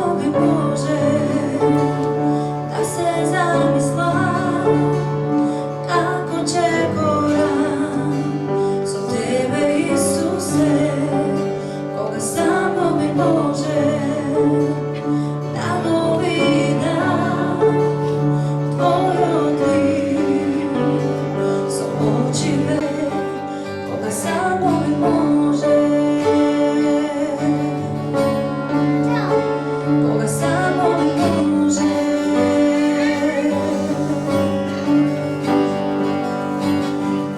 samo bi može da se zamisla kako će korak so tebe Isuse, koga samo mi može da go vidam tvoj odliv so očive, koga samo mi može, koga samo mi može.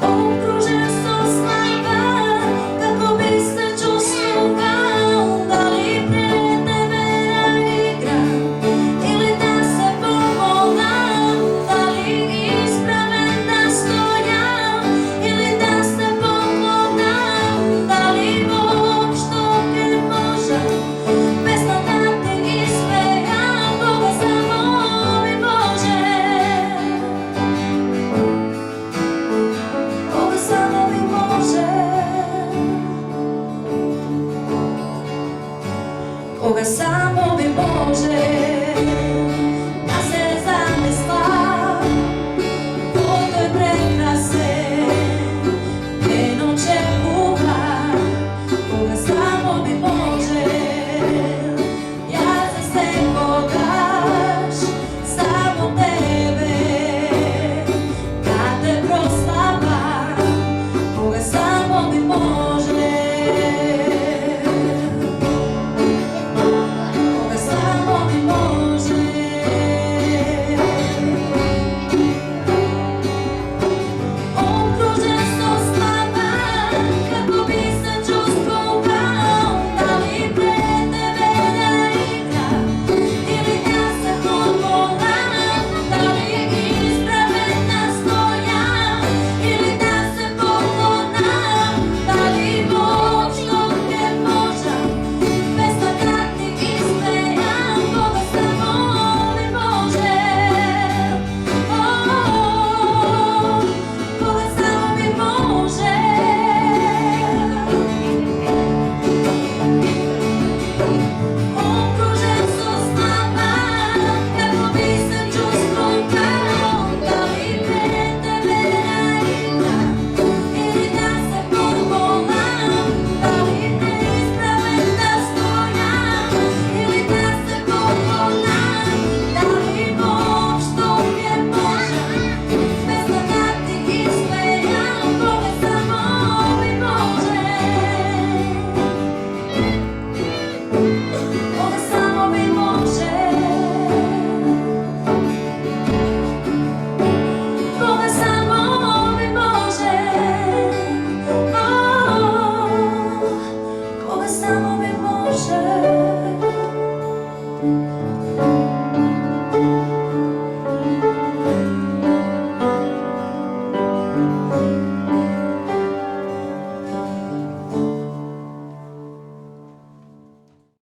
Okružen sam slava, kako bi se čuslukao, da li pred tebe da igram ili da se pomolam, da li ispraven da stojam ili da se poklonam, da li Bog što te može pesma da te ispevam, koga samo mi može, koga samo mi može, koga samo mi može.